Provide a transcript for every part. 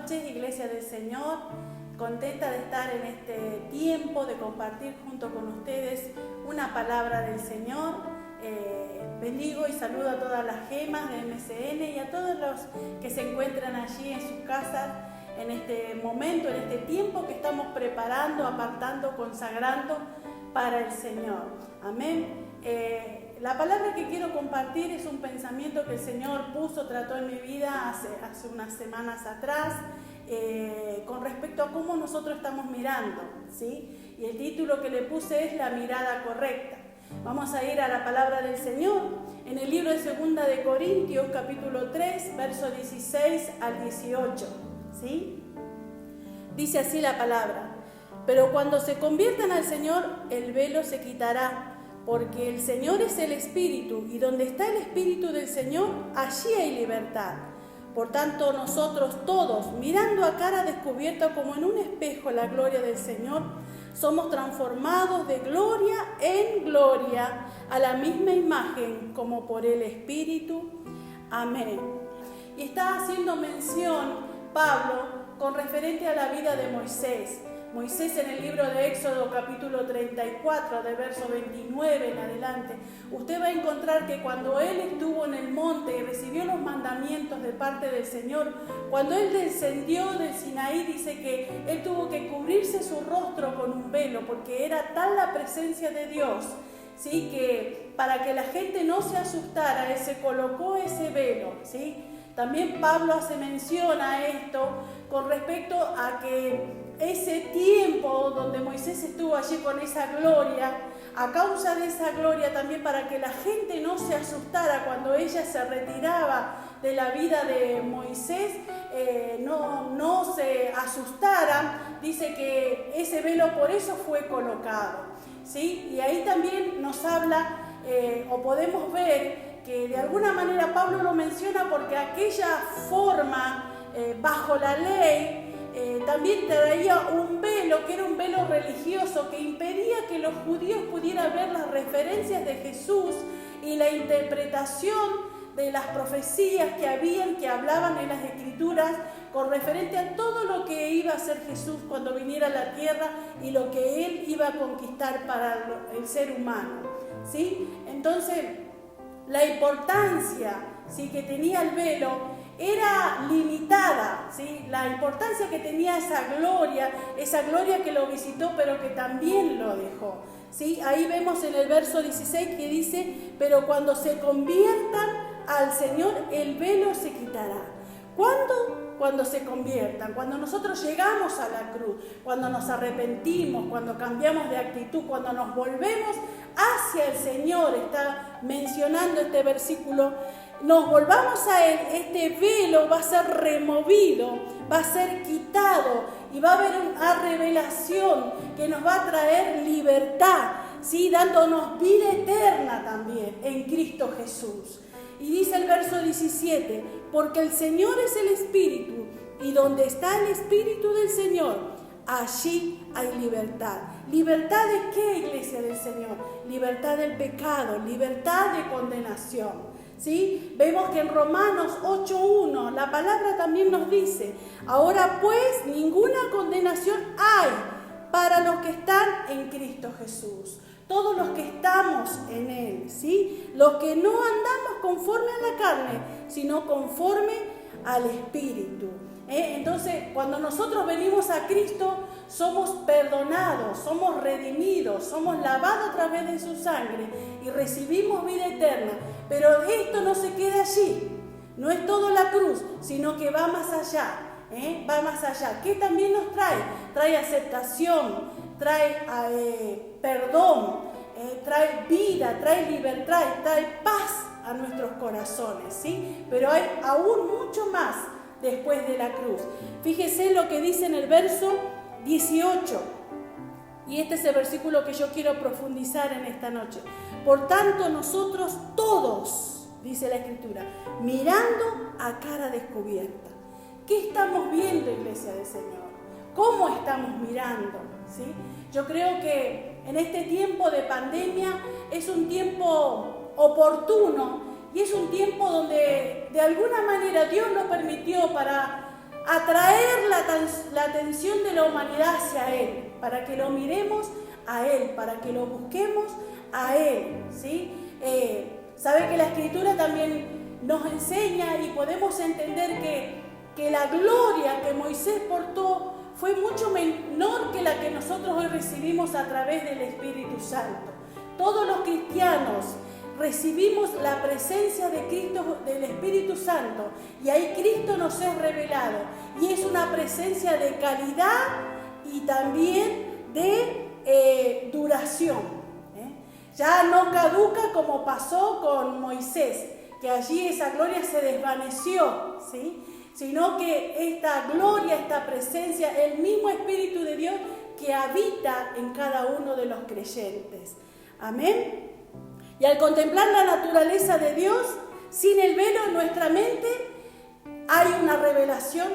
noches, Iglesia del Señor. Contenta de estar en este tiempo, de compartir junto con ustedes una palabra del Señor. Bendigo y saludo a todas las gemas de MCN y a todos los que se encuentran allí en sus casas en este momento, en este tiempo que estamos preparando, apartando, consagrando para el Señor. Amén. La palabra que quiero compartir es un pensamiento que el Señor trató en mi vida hace unas semanas atrás, con respecto a cómo nosotros estamos mirando, ¿sí? Y el título que le puse es La mirada correcta. Vamos a ir a la palabra del Señor en el libro de 2 de Corintios, capítulo 3, verso 16 al 18, ¿sí? Dice así la palabra: pero cuando se conviertan al Señor, el velo se quitará, porque el Señor es el Espíritu, y donde está el Espíritu del Señor, allí hay libertad. Por tanto, nosotros todos, mirando a cara descubierta como en un espejo la gloria del Señor, somos transformados de gloria en gloria a la misma imagen como por el Espíritu. Amén. Y está haciendo mención Pablo con referente a la vida de Moisés. Moisés, en el libro de Éxodo capítulo 34, de verso 29 en adelante, usted va a encontrar que cuando él estuvo en el monte y recibió los mandamientos de parte del Señor, cuando él descendió del Sinaí, dice que él tuvo que cubrirse su rostro con un velo, porque era tal la presencia de Dios, ¿sí? Que para que la gente no se asustara, él se colocó ese velo, ¿sí? También Pablo hace mención a esto con respecto a que ese tiempo donde Moisés estuvo allí con esa gloria, a causa de esa gloria también, para que la gente no se asustara cuando ella se retiraba de la vida de Moisés, no se asustaran, dice que ese velo por eso fue colocado, ¿sí? Y ahí también nos habla, o podemos ver, que de alguna manera Pablo lo menciona porque aquella forma bajo la ley también traía un velo que era un velo religioso que impedía que los judíos pudieran ver las referencias de Jesús y la interpretación de las profecías que hablaban en las Escrituras con referente a todo lo que iba a hacer Jesús cuando viniera a la tierra y lo que Él iba a conquistar para el ser humano, ¿sí? Entonces, la importancia, ¿sí?, que tenía el velo era limitada, ¿sí? La importancia que tenía esa gloria que lo visitó, pero que también lo dejó, ¿sí? Ahí vemos en el verso 16 que dice: pero cuando se conviertan al Señor, el velo se quitará. ¿Cuándo? Cuando se conviertan, cuando nosotros llegamos a la cruz, cuando nos arrepentimos, cuando cambiamos de actitud, cuando nos volvemos hacia el Señor, está mencionando este versículo, nos volvamos a Él, este velo va a ser removido, va a ser quitado y va a haber una revelación que nos va a traer libertad, ¿sí?, dándonos vida eterna también en Cristo Jesús. Y dice el verso 17: porque el Señor es el Espíritu, y donde está el Espíritu del Señor, allí hay libertad. ¿Libertad de qué, Iglesia del Señor? Libertad del pecado, libertad de condenación, ¿sí? Vemos que en Romanos 8:1 la palabra también nos dice: ahora pues ninguna condenación hay para los que están en Cristo Jesús. Todos los que estamos en Él, ¿sí? Los que no andamos conforme a la carne, sino conforme al Espíritu. Entonces, cuando nosotros venimos a Cristo, somos perdonados, somos redimidos, somos lavados a través de su sangre y recibimos vida eterna. Pero esto no se queda allí, no es todo la cruz, sino que va más allá, va más allá. ¿Qué también nos trae? Trae aceptación, trae perdón, trae vida, trae libertad, trae paz a nuestros corazones, ¿sí? Pero hay aún mucho más después de la cruz. Fíjese lo que dice en el verso 18, y este es el versículo que yo quiero profundizar en esta noche. Por tanto, nosotros todos, dice la Escritura, mirando a cara descubierta. ¿Qué estamos viendo, Iglesia del Señor? ¿Cómo estamos mirando? ¿Sí? Yo creo que en este tiempo de pandemia es un tiempo oportuno y es un tiempo donde de alguna manera Dios lo permitió para atraer la atención de la humanidad hacia Él, para que lo miremos a Él, para que lo busquemos a Él, ¿sí? Sabe que la Escritura también nos enseña y podemos entender que la gloria que Moisés portó fue mucho menor que la que nosotros hoy recibimos a través del Espíritu Santo. Todos los cristianos recibimos la presencia de Cristo, del Espíritu Santo, y ahí Cristo nos es revelado. Y es una presencia de calidad y también de duración. Ya no caduca como pasó con Moisés, que allí esa gloria se desvaneció, ¿sí? Sino que esta gloria, esta presencia, el mismo Espíritu de Dios que habita en cada uno de los creyentes. Amén. Y al contemplar la naturaleza de Dios, sin el velo en nuestra mente, hay una revelación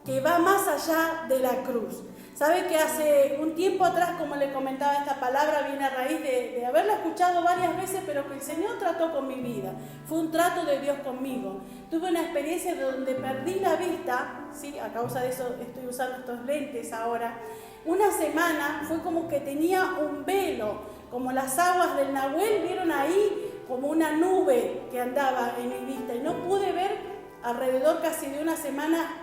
que va más allá de la cruz. Sabe que hace un tiempo atrás, como le comentaba, esta palabra viene a raíz de haberla escuchado varias veces, pero que el Señor trató con mi vida. Fue un trato de Dios conmigo. Tuve una experiencia donde perdí la vista, ¿sí? A causa de eso estoy usando estos lentes ahora. Una semana fue como que tenía un velo, como las aguas del Nahuel, vieron ahí como una nube que andaba en mi vista, y no pude ver alrededor casi de una semana,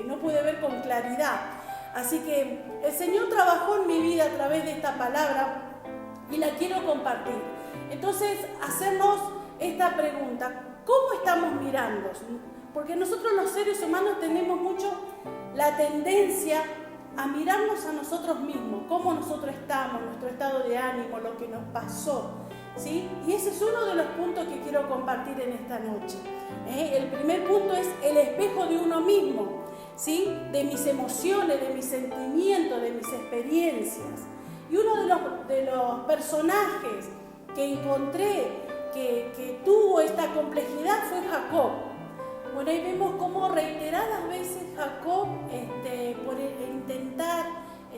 no pude ver con claridad. Así que el Señor trabajó en mi vida a través de esta palabra y la quiero compartir. Entonces, hacernos esta pregunta: ¿cómo estamos mirando? Porque nosotros los seres humanos tenemos mucho la tendencia a mirarnos a nosotros mismos, cómo nosotros estamos, nuestro estado de ánimo, lo que nos pasó, ¿sí? Y ese es uno de los puntos que quiero compartir en esta noche. El primer punto es el espejo de uno mismo, ¿sí? De mis emociones, de mis sentimientos, de mis experiencias. Y uno de los personajes que encontré que tuvo esta complejidad fue Jacob. Bueno, ahí vemos cómo reiteradas veces Jacob, por intentar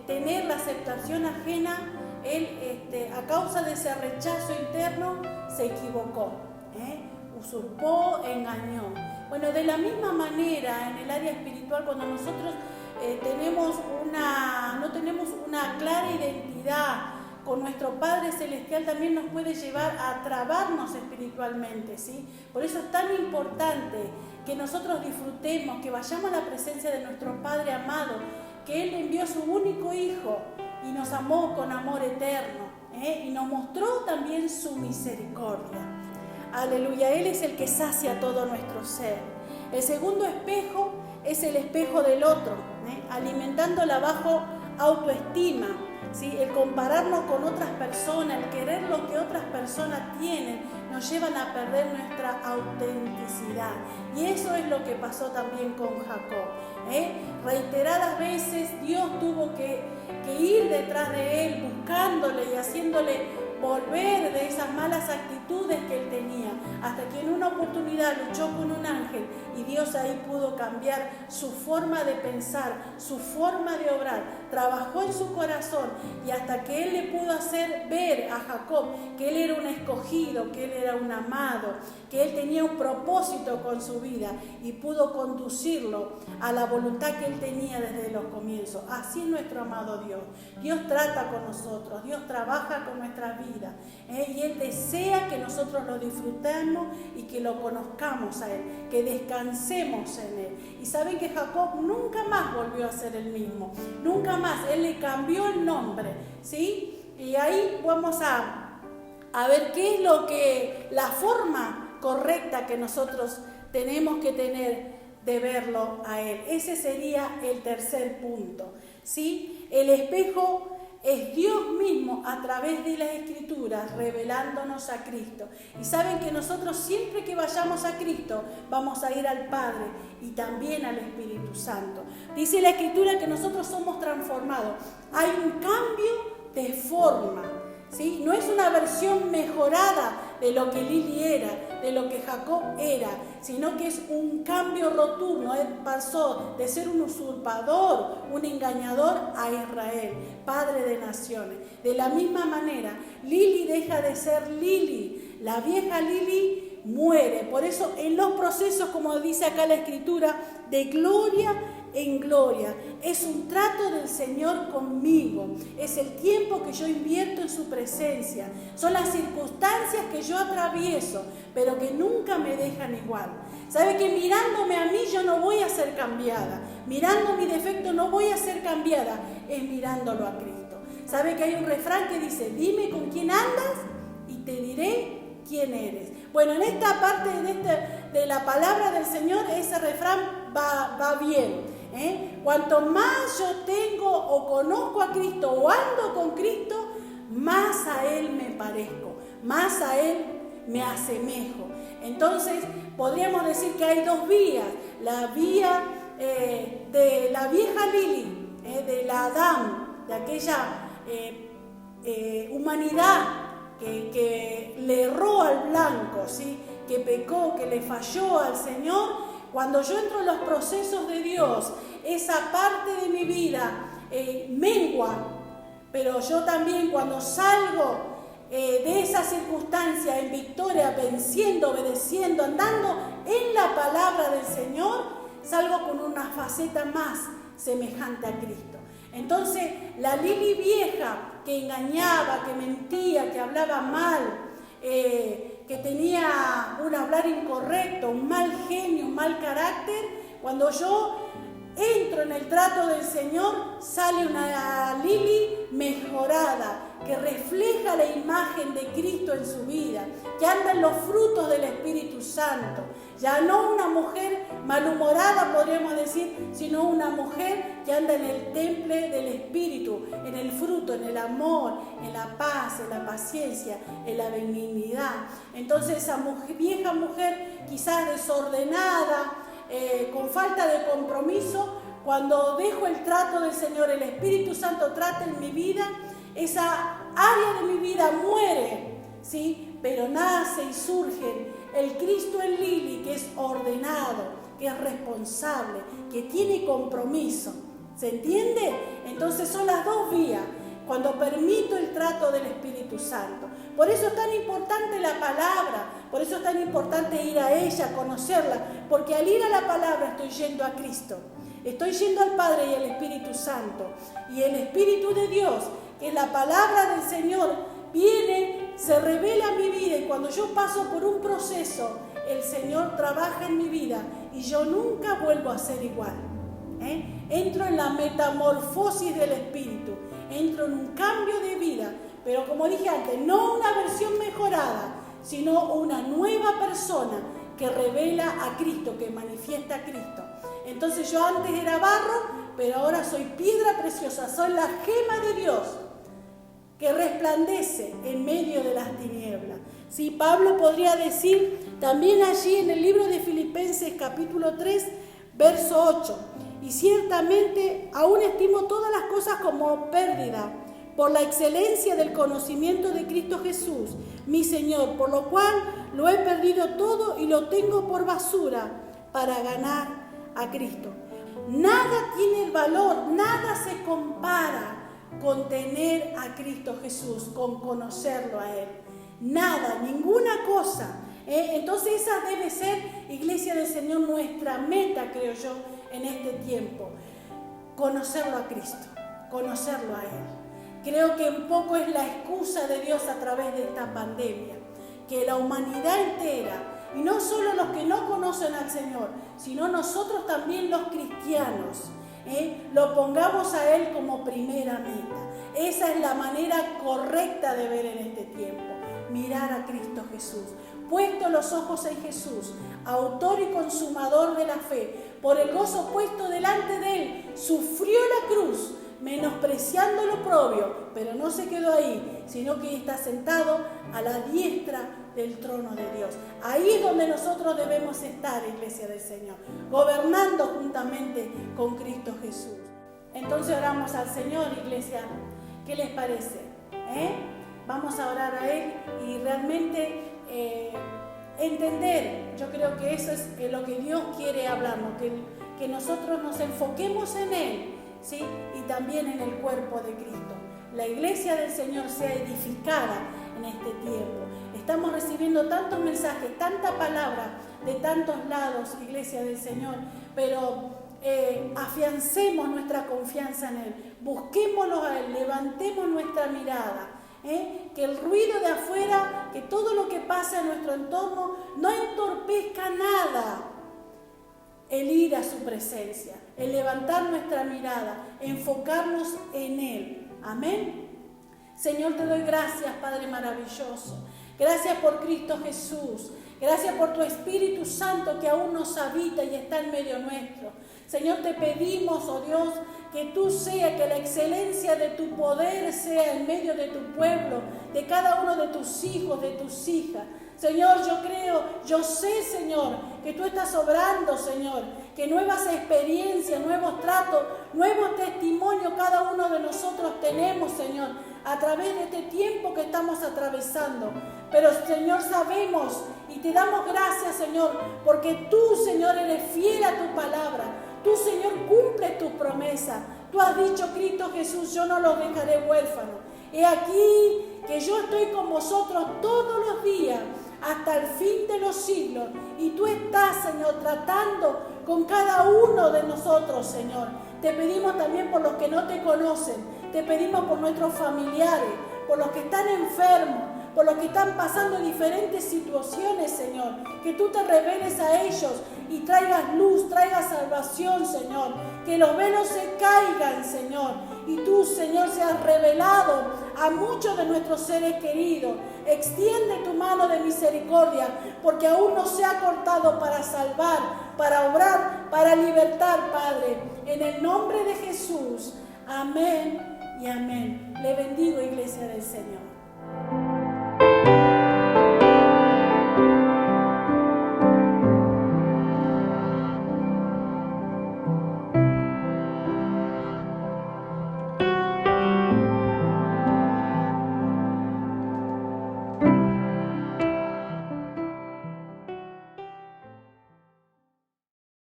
tener la aceptación ajena, él, a causa de ese rechazo interno, se equivocó, usurpó, engañó. Bueno, de la misma manera, en el área espiritual, cuando nosotros no tenemos una clara identidad con nuestro Padre Celestial, también nos puede llevar a trabarnos espiritualmente, ¿sí? Por eso es tan importante que nosotros disfrutemos, que vayamos a la presencia de nuestro Padre amado, que Él envió a su único Hijo y nos amó con amor eterno, y nos mostró también su misericordia. Aleluya, Él es el que sacia todo nuestro ser. El segundo espejo es el espejo del otro, alimentando la baja autoestima, ¿sí? El compararnos con otras personas, el querer lo que otras personas tienen, nos llevan a perder nuestra autenticidad. Y eso es lo que pasó también con Jacob. Reiteradas veces Dios tuvo que ir detrás de él, buscándole y haciéndole volver de esas malas actitudes que él tenía, hasta que en una oportunidad luchó con un ángel y Dios ahí pudo cambiar su forma de pensar, su forma de obrar, trabajó en su corazón, y hasta que él le pudo hacer ver a Jacob que él era un escogido, que él era un amado, que él tenía un propósito con su vida, y pudo conducirlo a la voluntad que él tenía desde los comienzos. Así es nuestro amado Dios. Dios trata con nosotros, Dios trabaja con nuestras vidas, y Él desea que nosotros lo disfrutemos y que lo conozcamos a Él, que descansemos en Él. Y saben que Jacob nunca más volvió a ser el mismo, nunca más. Él le cambió el nombre, ¿sí? Y ahí vamos a ver qué es la forma correcta que nosotros tenemos que tener de verlo a Él. Ese sería el tercer punto, ¿sí? El espejo es Dios mismo a través de las Escrituras revelándonos a Cristo. Y saben que nosotros siempre que vayamos a Cristo vamos a ir al Padre y también al Espíritu Santo. Dice la Escritura que nosotros somos transformados. Hay un cambio de forma, ¿sí? No es una versión mejorada de lo que Lili era, de lo que Jacob era, sino que es un cambio rotundo. Él pasó de ser un usurpador, un engañador, a Israel, padre de naciones. De la misma manera, Lili deja de ser Lili, la vieja Lili muere. Por eso en los procesos, como dice acá la Escritura, de gloria en gloria. Es un trato del Señor conmigo. Es el tiempo que yo invierto en su presencia. Son las circunstancias que yo atravieso, pero que nunca me dejan igual. ¿Sabe que mirándome a mí yo no voy a ser cambiada? Mirando mi defecto no voy a ser cambiada. Es mirándolo a Cristo. ¿Sabe que hay un refrán que dice, dime con quién andas y te diré quién eres? Bueno, en esta parte de la palabra del Señor, ese refrán va bien. Cuanto más yo tengo o conozco a Cristo o ando con Cristo, más a Él me parezco, más a Él me asemejo. Entonces, podríamos decir que hay dos vías. La vía de la vieja Lili, de la Adán, de aquella humanidad que le erró al blanco, ¿sí? Que pecó, que le falló al Señor. Cuando yo entro en los procesos de Dios, esa parte de mi vida mengua, pero yo también cuando salgo de esa circunstancia en victoria, venciendo, obedeciendo, andando en la palabra del Señor, salgo con una faceta más semejante a Cristo. Entonces, la Lili vieja que engañaba, que mentía, que hablaba mal, que tenía un hablar incorrecto, un mal genio, un mal carácter, cuando yo entro en el trato del Señor, sale una Lili mejorada, que refleja la imagen de Cristo en su vida, que anda en los frutos del Espíritu Santo. Ya no una mujer malhumorada, podríamos decir, sino una mujer que anda en el temple del Espíritu, en el fruto, en el amor, en la paz, en la paciencia, en la benignidad. Entonces esa vieja mujer quizás desordenada, con falta de compromiso, cuando dejo el trato del Señor, el Espíritu Santo trata en mi vida, esa área de mi vida muere, ¿sí? Pero nace y surge el Cristo en Lili, que es ordenado, que es responsable, que tiene compromiso. ¿Se entiende? Entonces son las dos vías, cuando permito el trato del Espíritu Santo. Por eso es tan importante la palabra, por eso es tan importante ir a ella, conocerla, porque al ir a la palabra estoy yendo a Cristo, estoy yendo al Padre y al Espíritu Santo. Y el Espíritu de Dios, que es la palabra del Señor, viene, se revela en mi vida, y cuando yo paso por un proceso, el Señor trabaja en mi vida y yo nunca vuelvo a ser igual. Entro en la metamorfosis del Espíritu, entro en un cambio de vida, pero como dije antes, no una versión mejorada, sino una nueva persona que revela a Cristo, que manifiesta a Cristo. Entonces yo antes era barro, pero ahora soy piedra preciosa, soy la gema de Dios que resplandece en medio de las tinieblas. Sí, Pablo podría decir también allí en el libro de Filipenses capítulo 3, verso 8, y ciertamente aún estimo todas las cosas como pérdida por la excelencia del conocimiento de Cristo Jesús, mi Señor, por lo cual lo he perdido todo y lo tengo por basura para ganar a Cristo. Nada tiene valor, nada se compara con tener a Cristo Jesús, con conocerlo a Él. Nada, ninguna cosa. Entonces esa debe ser, Iglesia del Señor, nuestra meta, creo yo, en este tiempo. Conocerlo a Cristo, conocerlo a Él. Creo que un poco es la excusa de Dios a través de esta pandemia, que la humanidad entera, y no solo los que no conocen al Señor, sino nosotros también los cristianos, lo pongamos a Él como primera meta. Esa es la manera correcta de ver en este tiempo, mirar a Cristo Jesús. Puesto los ojos en Jesús, autor y consumador de la fe, por el gozo puesto delante de Él, sufrió la cruz, menospreciando lo oprobio, pero no se quedó ahí, sino que está sentado a la diestra del trono de Dios. Ahí es donde nosotros debemos estar, Iglesia del Señor, gobernando juntamente con Cristo Jesús. Entonces oramos al Señor, Iglesia. ¿Qué les parece? Vamos a orar a Él y realmente entender. Yo creo que eso es lo que Dios quiere hablarnos, que nosotros nos enfoquemos en Él, ¿sí? Y también en el cuerpo de Cristo. La Iglesia del Señor sea edificada en este tiempo. Estamos recibiendo tantos mensajes, tanta palabra de tantos lados, Iglesia del Señor, pero afiancemos nuestra confianza en Él, busquémonos a Él, levantemos nuestra mirada. Que el ruido de afuera, que todo lo que pasa en nuestro entorno no entorpezca nada el ir a su presencia, el levantar nuestra mirada, enfocarnos en Él. Amén. Señor, te doy gracias, Padre maravilloso. Gracias por Cristo Jesús. Gracias por tu Espíritu Santo que aún nos habita y está en medio nuestro. Señor, te pedimos, oh Dios, que tú seas, que la excelencia de tu poder sea en medio de tu pueblo, de cada uno de tus hijos, de tus hijas. Señor, yo creo, yo sé, Señor, que tú estás obrando, Señor, que nuevas experiencias, nuevos tratos, nuevos testimonios cada uno de nosotros tenemos, Señor, a través de este tiempo que estamos atravesando. Pero, Señor, sabemos y te damos gracias, Señor, porque tú, Señor, eres fiel a tu palabra. Tú, Señor, cumples tus promesas. Tú has dicho, Cristo Jesús, yo no los dejaré huérfanos. He aquí que yo estoy con vosotros todos los días hasta el fin de los siglos. Y tú estás, Señor, tratando con cada uno de nosotros, Señor. Te pedimos también por los que no te conocen. Te pedimos por nuestros familiares, por los que están enfermos, por los que están pasando diferentes situaciones, Señor. Que tú te reveles a ellos y traigas luz, traigas salvación, Señor. Que los velos se caigan, Señor. Y tú, Señor, seas revelado a muchos de nuestros seres queridos. Extiende tu mano de misericordia, porque aún no se ha cortado para salvar, para obrar, para libertar, Padre. En el nombre de Jesús. Amén y amén. Le bendigo, Iglesia del Señor.